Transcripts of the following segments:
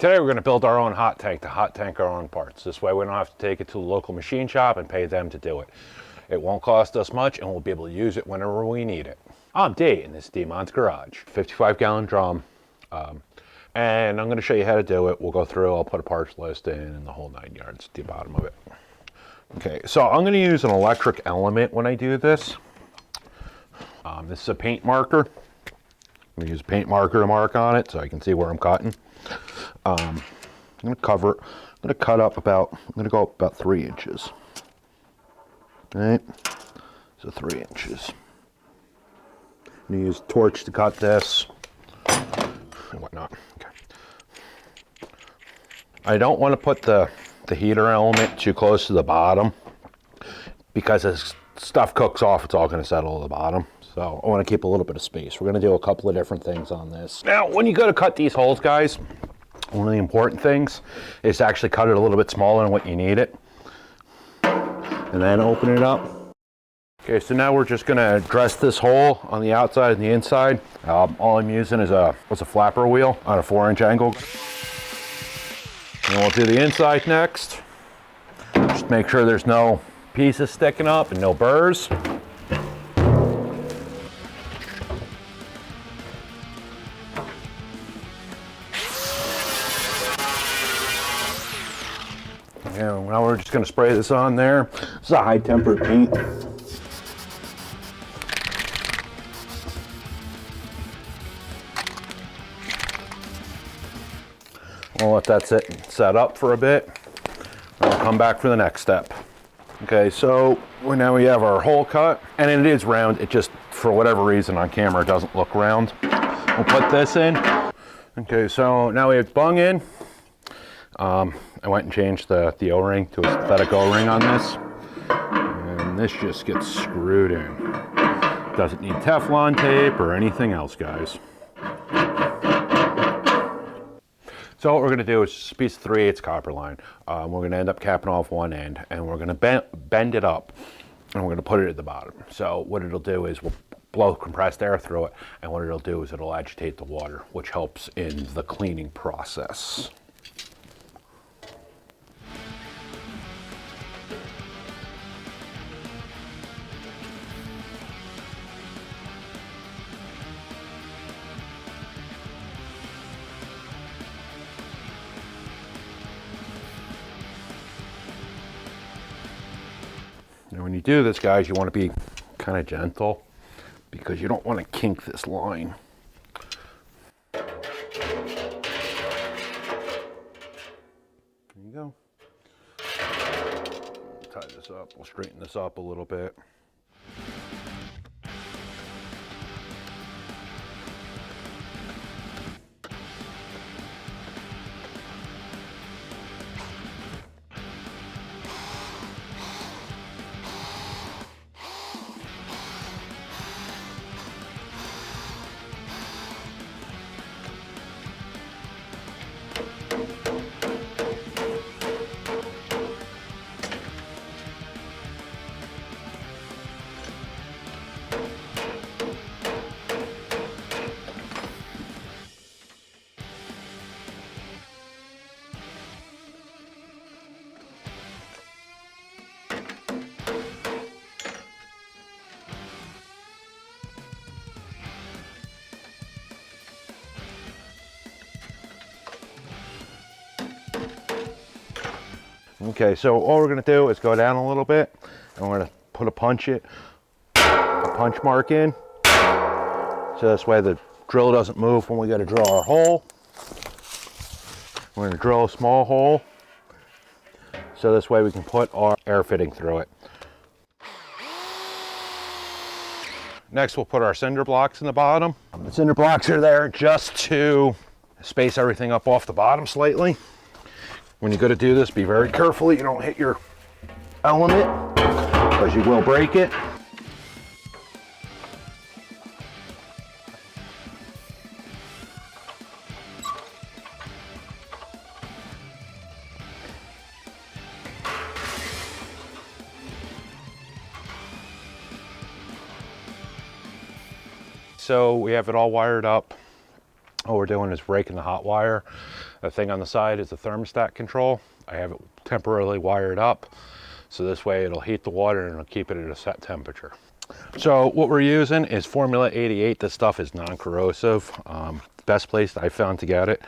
Today we're going to build our own hot tank to hot tank our own parts. This way we don't have to take it to the local machine shop and pay them to do it. It won't cost us much and we'll be able to use it whenever we need it. I'm D and this is D-Mon's Garage. 55-gallon drum. And I'm going to show you how to do it. We'll go through, I'll put a parts list in and the whole 9 yards at the bottom of it. Okay, so I'm going to use an electric element when I do this. This is a paint marker. I'm going to use a paint marker to mark on it so I can see where I'm cutting. I'm going to cover it. I'm going to cut up about, I'm going to go up about 3 inches. All right, so 3 inches. I'm going to use a torch to cut this and whatnot. Okay. I don't want to put the heater element too close to the bottom because as stuff cooks off, it's all going to settle to the bottom. So I want to keep a little bit of space. We're going to do a couple of different things on this. Now, when you go to cut these holes, guys, one of the important things is to actually cut it a little bit smaller than what you need it. And then open it up. Okay, so now we're just going to dress this hole on the outside and the inside. All I'm using is a flapper wheel on a 4-inch angle. And we'll do the inside next. Just make sure there's no pieces sticking up and no burrs. And now we're just going to spray this on there. This is a high tempered paint. We'll let that sit and set up for a bit. And we'll come back for the next step. Okay, so now we have our hole cut, and it is round. It just, for whatever reason on camera, doesn't look round. We'll put this in. Okay, so now we have bung in. I went and changed the O-ring to a synthetic O-ring on this. And this just gets screwed in. Doesn't need Teflon tape or anything else, guys. So what we're going to do is just a piece of 3/8 copper line. We're going to end up capping off one end, and we're going to bend it up, and we're going to put it at the bottom. So what it'll do is we'll blow compressed air through it, and what it'll do is it'll agitate the water, which helps in the cleaning process. Now when you do this, guys, you want to be kind of gentle because you don't want to kink this line. There you go. Tie this up. We'll straighten this up a little bit. Okay, so all we're going to do is go down a little bit, and we're going to put a punch mark in, so this way the drill doesn't move when we got to drill our hole. We're going to drill a small hole, so this way we can put our air fitting through it. Next, we'll put our cinder blocks in the bottom. The cinder blocks are there just to space everything up off the bottom slightly. When you go to do this, be very careful you don't hit your element, because you will break it. So we have it all wired up. All we're doing is breaking the hot wire. The thing on the side is the thermostat control. I have it temporarily wired up, so this way it'll heat the water and it'll keep it at a set temperature. So what we're using is Formula 88. This stuff is non-corrosive. Best place I found to get it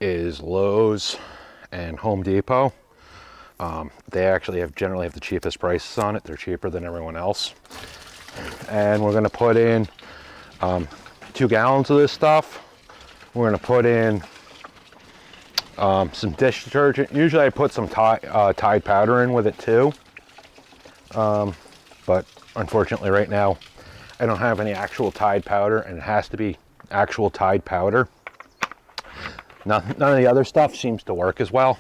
is Lowe's and Home Depot. They actually generally have the cheapest prices on it. They're cheaper than everyone else. And we're going to put in 2 gallons of this stuff. We're going to put in some dish detergent. Usually I put some Tide powder in with it too. But unfortunately right now I don't have any actual Tide powder, and it has to be actual Tide powder. None of the other stuff seems to work as well.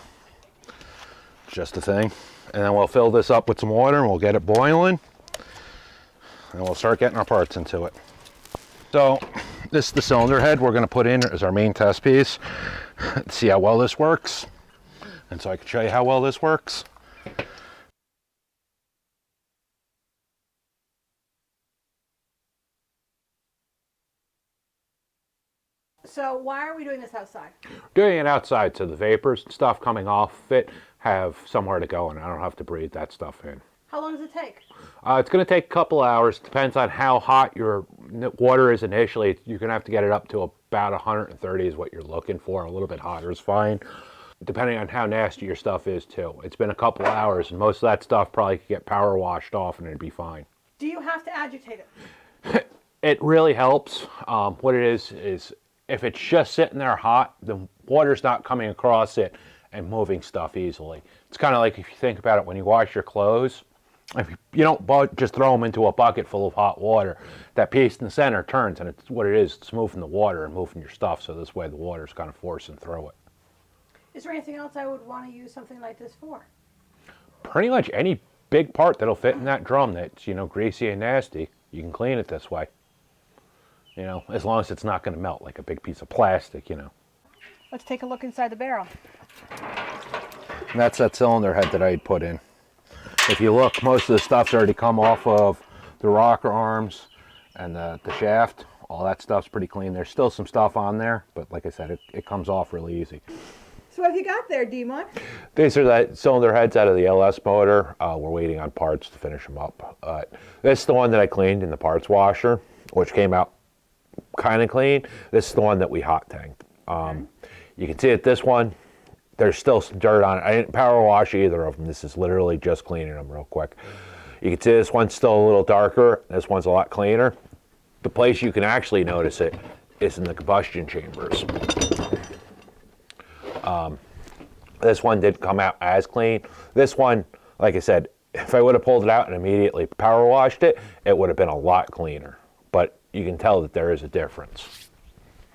Just a thing. And then we'll fill this up with some water and we'll get it boiling. And we'll start getting our parts into it. So this is the cylinder head we're going to put in as our main test piece. See how well this works. And so I can show you how well this works. So why are we doing this outside? Doing it outside so the vapors and stuff coming off it have somewhere to go and I don't have to breathe that stuff in. How long does it take? It's going to take a couple hours. Depends on how hot your water is initially. You're going to have to get it up to about 130 is what you're looking for. A little bit hotter is fine, depending on how nasty your stuff is too. It's been a couple hours and most of that stuff probably could get power washed off and it'd be fine. Do you have to agitate it? It really helps. What it is if it's just sitting there hot, the water's not coming across it and moving stuff easily. It's kind of like if you think about it when you wash your clothes. If you don't just throw them into a bucket full of hot water, that piece in the center turns, and it's what it is. It's moving the water and moving your stuff, so this way the water's kind of forcing through it. Is there anything else I would want to use something like this for? Pretty much any big part that'll fit in that drum that's, greasy and nasty, you can clean it this way. As long as it's not going to melt like a big piece of plastic, Let's take a look inside the barrel. And that's that cylinder head that I had put in. If you look, most of the stuff's already come off of the rocker arms and the shaft. All that stuff's pretty clean. There's still some stuff on there, but like I said, it comes off really easy. So what have you got there, Demon? These are the cylinder heads out of the LS motor. We're waiting on parts to finish them up. This is the one that I cleaned in the parts washer, which came out kind of clean. This is the one that we hot tanked. You can see that this one, there's still some dirt on it. I didn't power wash either of them. This is literally just cleaning them real quick. You can see this one's still a little darker. This one's a lot cleaner. The place you can actually notice it is in the combustion chambers. This one did come out as clean. This one, like I said, if I would have pulled it out and immediately power washed it, it would have been a lot cleaner. But you can tell that there is a difference.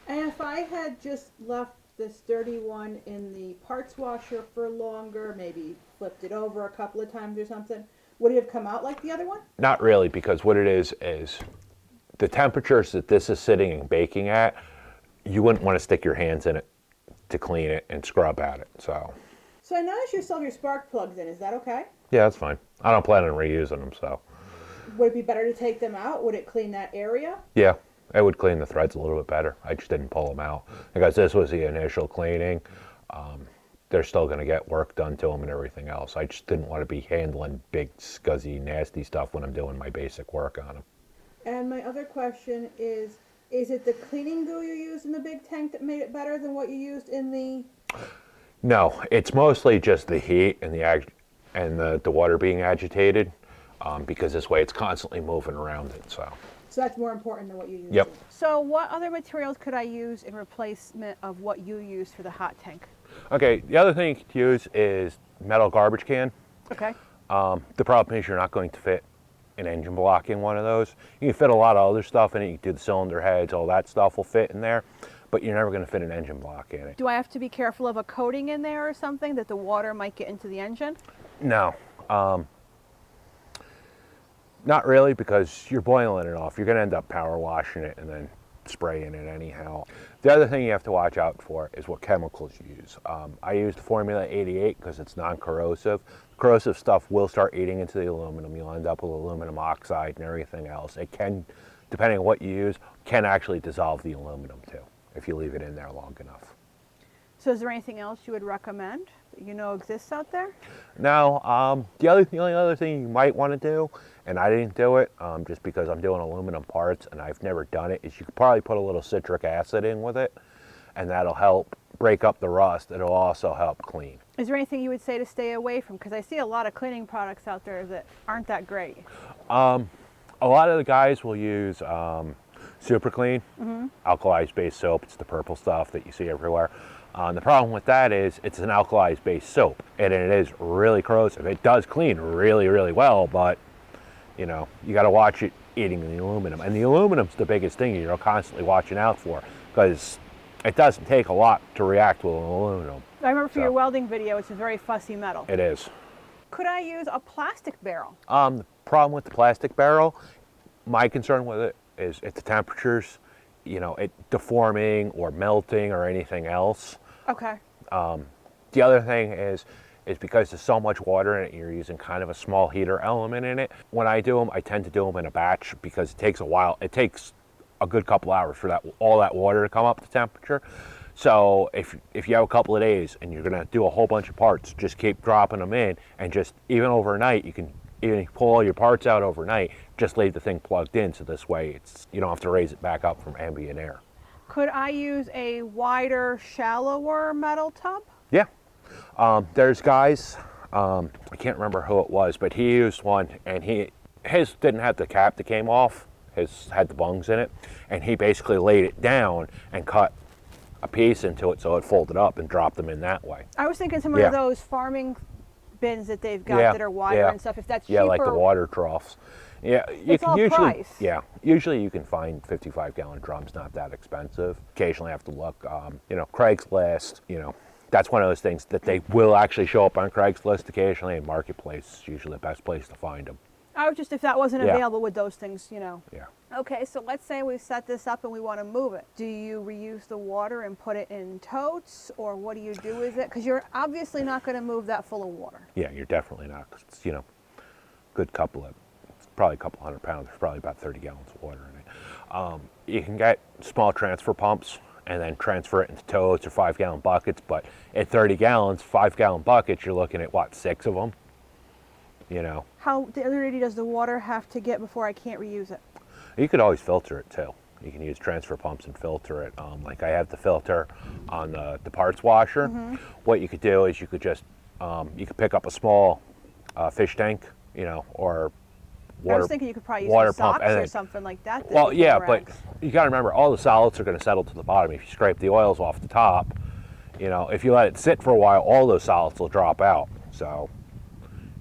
And if I had just left this dirty one in the parts washer for longer, maybe flipped it over a couple of times or something, would it have come out like the other one? Not really, because what it is the temperatures that this is sitting and baking at, you wouldn't want to stick your hands in it to clean it and scrub at it. So I noticed you still have your spark plugs in. Is that okay? Yeah, that's fine. I don't plan on reusing them, so. Would it be better to take them out? Would it clean that area? Yeah. It would clean the threads a little bit better. I just didn't pull them out because this was the initial cleaning. They're still going to get work done to them and everything else. I just didn't want to be handling big, scuzzy, nasty stuff when I'm doing my basic work on them. And my other question is it the cleaning goo you used in the big tank that made it better than what you used in the... No, it's mostly just the heat and the water being agitated because this way it's constantly moving around it, so. So that's more important than what you use. Yep. So what other materials could I use in replacement of what you used for the hot tank? Okay, the other thing you could use is metal garbage can. Okay. The problem is you're not going to fit an engine block in one of those. You can fit a lot of other stuff in it. You can do the cylinder heads, all that stuff will fit in there, but you're never going to fit an engine block in it. Do I have to be careful of a coating in there or something that the water might get into the engine? No. Not really, because you're boiling it off. You're going to end up power washing it and then spraying it anyhow. The other thing you have to watch out for is what chemicals you use. I use the Formula 88 because it's non-corrosive. Corrosive stuff will start eating into the aluminum. You'll end up with aluminum oxide and everything else. It can, depending on what you use, can actually dissolve the aluminum too. if you leave it in there long enough. So is there anything else you would recommend that you know exists out there? Now, the only other thing you might want to do, and I didn't do it just because I'm doing aluminum parts and I've never done it, is you could probably put a little citric acid in with it, and that'll help break up the rust. It'll also help clean. Is there anything you would say to stay away from? Because I see a lot of cleaning products out there that aren't that great. A lot of the guys will use Super Clean, alkalized-based soap. It's the purple stuff that you see everywhere. The problem with that is it's an alkalized-based soap, and it is really corrosive. It does clean really, really well, but you know, you got to watch it eating the aluminum. And the aluminum's the biggest thing you're constantly watching out for, because it doesn't take a lot to react with aluminum. I remember for your welding video, it's a very fussy metal. It is. Could I use a plastic barrel? The problem with the plastic barrel, my concern with it is if the temperatures, you know, it deforming or melting or anything else. Okay. The other thing is because there's so much water in it, you're using kind of a small heater element in it. When I do them, I tend to do them in a batch because it takes a while. It takes a good couple hours for all that water to come up to temperature. So if you have a couple of days and you're gonna do a whole bunch of parts, just keep dropping them in, and just even overnight, you can even pull all your parts out overnight, just leave the thing plugged in, so this way you don't have to raise it back up from ambient air. Could I use a wider, shallower metal tub? Yeah. There's guys, I can't remember who it was, but he used one, and his didn't have the cap that came off. His had the bungs in it, and he basically laid it down and cut a piece into it so it folded up and dropped them in that way. I was thinking some of those farming bins that they've got that are wider and stuff. If that's cheaper. Yeah, like the water troughs. Yeah, you it's can all usually. price. Yeah, usually you can find 55-gallon drums, not that expensive. Occasionally, I have to look. You know, Craigslist. You know, that's one of those things that they will actually show up on Craigslist occasionally, and Marketplace is usually the best place to find them. I was just, if that wasn't available with those things, you know. Yeah. Okay, so let's say we set this up and we want to move it. Do you reuse the water and put it in totes, or what do you do with it? Because you're obviously not going to move that full of water. Yeah, you're definitely not. 'Cause it's, you know, probably a couple 100 pounds. There's probably about 30 gallons of water in it. You can get small transfer pumps and then transfer it into totes or 5-gallon buckets. But at 30 gallons, 5-gallon buckets, you're looking at what, 6 of them? You know. How dirty does the water have to get before I can't reuse it? You could always filter it too. You can use transfer pumps and filter it. Like I have the filter on the parts washer. What you could do is you could just you could pick up a small fish tank, you know, or water. I was thinking you could probably use water some pump socks or something like that. Well, yeah, but you got to remember all the solids are going to settle to the bottom. If you scrape the oils off the top, you know, if you let it sit for a while, all those solids will drop out. So,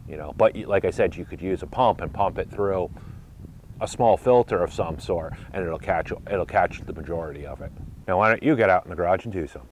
you know, but like I said, you could use a pump and pump it through a small filter of some sort, and it'll catch the majority of it. Now, why don't you get out in the garage and do some?